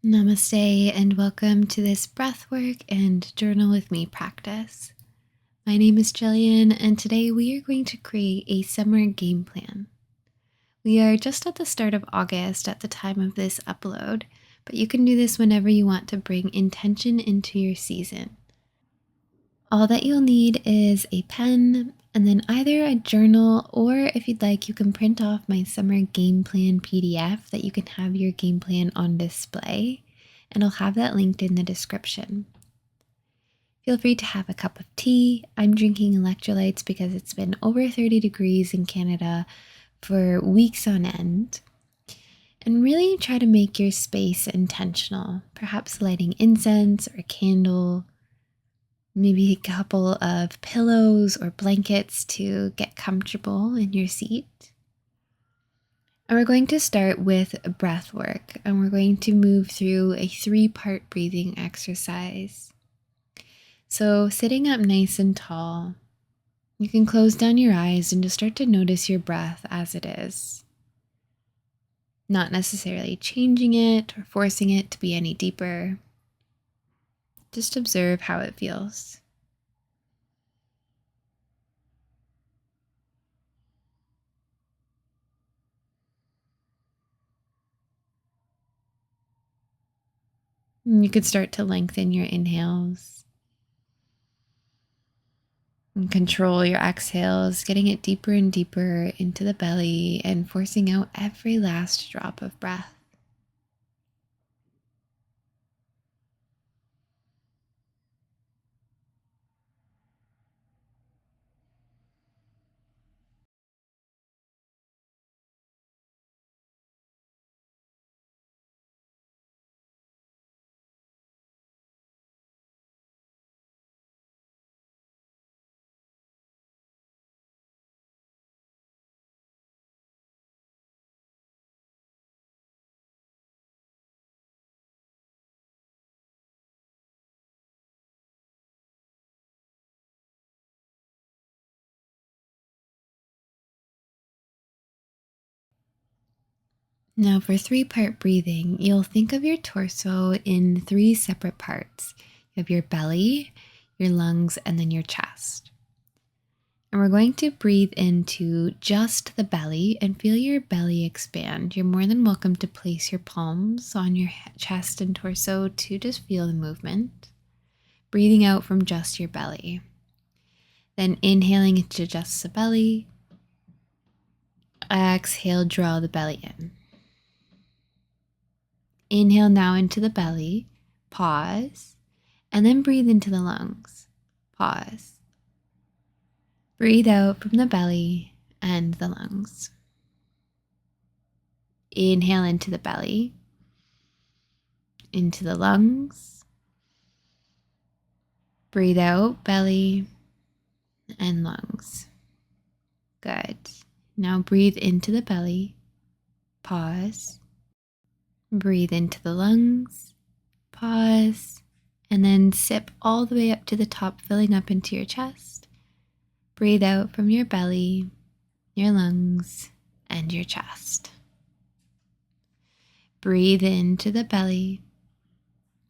Namaste and welcome to this breathwork and journal with me practice. My name is Jillian and today we are going to create a summer game plan. We are just at the start of August at the time of this upload, but you can do this whenever you want to bring intention into your season. All that you'll need is a pen and then either a journal, or if you'd like, you can print off my summer game plan PDF that you can have your game plan on display, and I'll have that linked in the description. Feel free to have a cup of tea. I'm drinking electrolytes because it's been over 30 degrees in Canada for weeks on end. And really try to make your space intentional, perhaps lighting incense or a candle, maybe a couple of pillows or blankets to get comfortable in your seat. And we're going to start with breath work, and we're going to move through a 3-part breathing exercise. So sitting up nice and tall, you can close down your eyes and just start to notice your breath as it is. Not necessarily changing it or forcing it to be any deeper. Just observe how it feels. And you could start to lengthen your inhales and control your exhales, getting it deeper and deeper into the belly and forcing out every last drop of breath. Now for 3-part breathing, you'll think of your torso in 3 separate parts. You have your belly, your lungs, and then your chest. And we're going to breathe into just the belly and feel your belly expand. You're more than welcome to place your palms on your chest and torso to just feel the movement. Breathing out from just your belly. Then inhaling into just the belly. Exhale, draw the belly in. Inhale now into the belly, pause, and then breathe into the lungs. Pause. Breathe out from the belly and the lungs. Inhale into the belly, into the lungs. Breathe out, belly and lungs. Good. Now breathe into the belly, pause. Breathe into the lungs, pause, and then sip all the way up to the top, filling up into your chest. Breathe out from your belly, your lungs, and your chest. Breathe into the belly,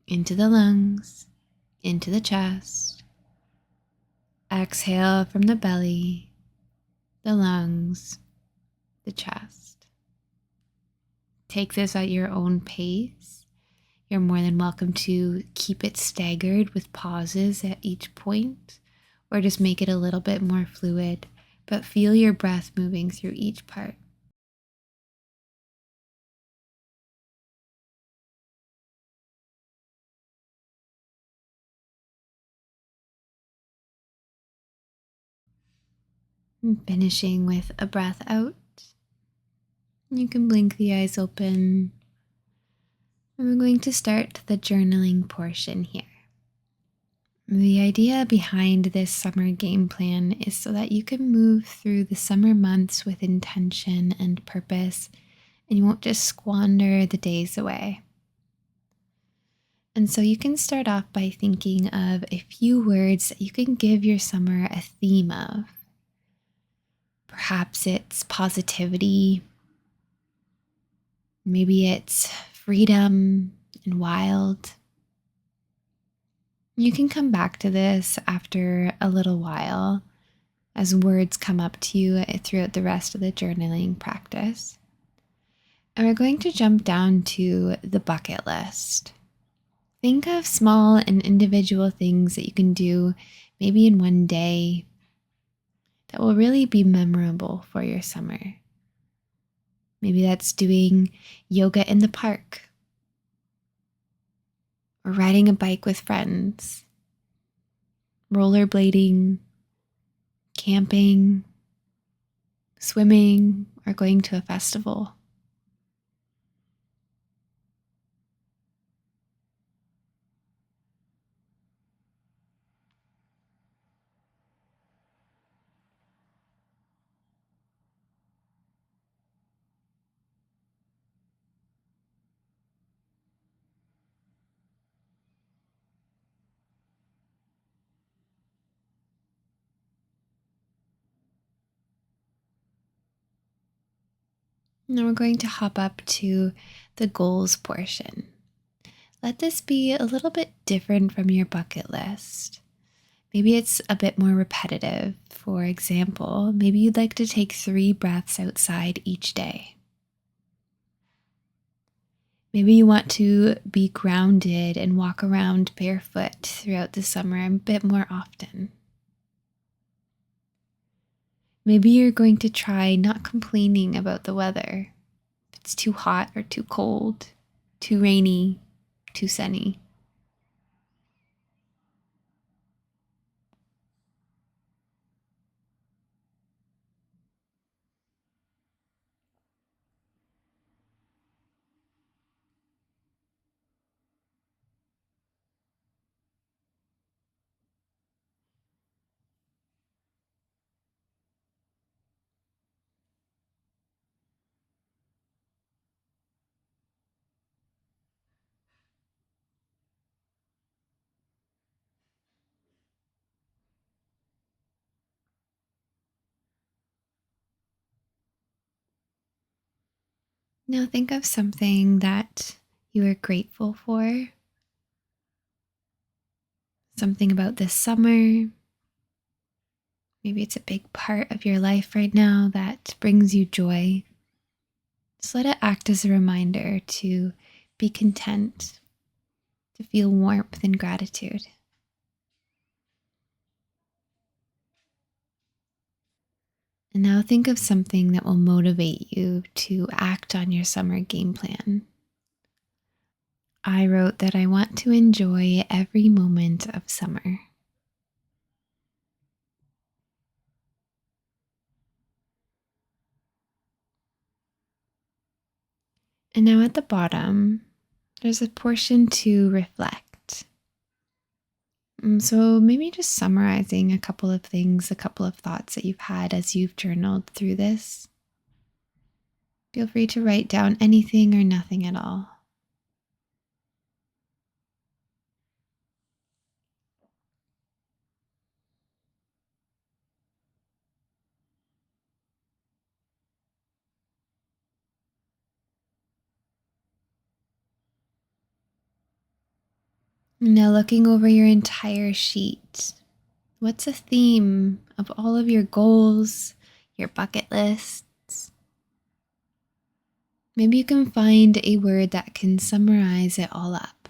into the lungs, into the chest. Exhale from the belly, the lungs, the chest. Take this at your own pace. You're more than welcome to keep it staggered with pauses at each point, or just make it a little bit more fluid, but feel your breath moving through each part. And finishing with a breath out. You can blink the eyes open. And we're going to start the journaling portion here. The idea behind this summer game plan is so that you can move through the summer months with intention and purpose, and you won't just squander the days away. And so you can start off by thinking of a few words that you can give your summer a theme of. Perhaps it's positivity. Maybe it's freedom, and wild. You can come back to this after a little while as words come up to you throughout the rest of the journaling practice. And we're going to jump down to the bucket list. Think of small and individual things that you can do maybe in one day that will really be memorable for your summer. Maybe that's doing yoga in the park, or riding a bike with friends, rollerblading, camping, swimming, or going to a festival. Now we're going to hop up to the goals portion. Let this be a little bit different from your bucket list. Maybe it's a bit more repetitive. For example, maybe you'd like to take 3 breaths outside each day. Maybe you want to be grounded and walk around barefoot throughout the summer a bit more often. Maybe you're going to try not complaining about the weather. If it's too hot or too cold, too rainy, too sunny. Now think of something that you are grateful for, something about this summer. Maybe it's a big part of your life right now that brings you joy. Just let it act as a reminder to be content, to feel warmth and gratitude. And now think of something that will motivate you to act on your summer game plan. I wrote that I want to enjoy every moment of summer. And now at the bottom, there's a portion to reflect. So maybe just summarizing a couple of things, a couple of thoughts that you've had as you've journaled through this. Feel free to write down anything or nothing at all. Now, looking over your entire sheet, what's a theme of all of your goals, your bucket lists? Maybe you can find a word that can summarize it all up.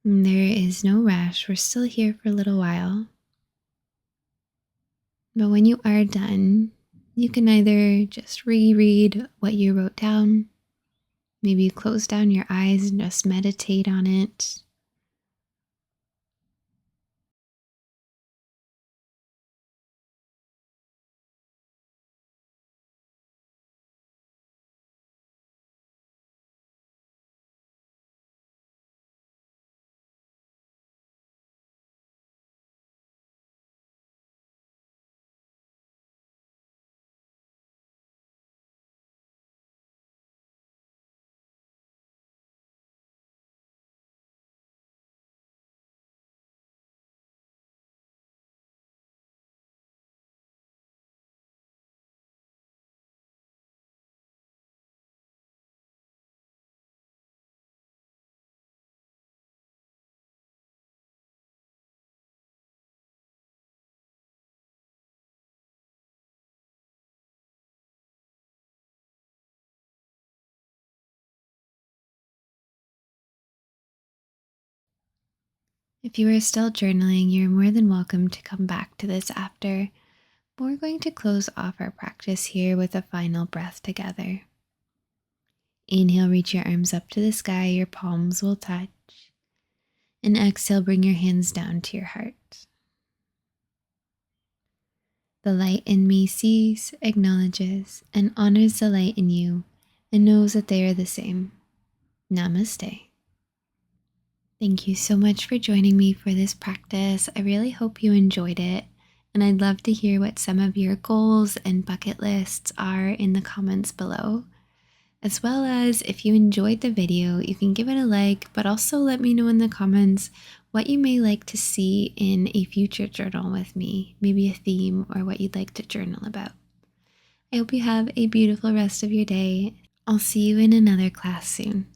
There is no rush. We're still here for a little while. But when you are done, you can either just reread what you wrote down, maybe close down your eyes and just meditate on it. If you are still journaling, you're more than welcome to come back to this after. We're going to close off our practice here with a final breath together. Inhale, reach your arms up to the sky, your palms will touch. And exhale, bring your hands down to your heart. The light in me sees, acknowledges, and honors the light in you, and knows that they are the same. Namaste. Thank you so much for joining me for this practice. I really hope you enjoyed it, and I'd love to hear what some of your goals and bucket lists are in the comments below. As well as if you enjoyed the video, you can give it a like, but also let me know in the comments what you may like to see in a future journal with me, maybe a theme or what you'd like to journal about. I hope you have a beautiful rest of your day. I'll see you in another class soon.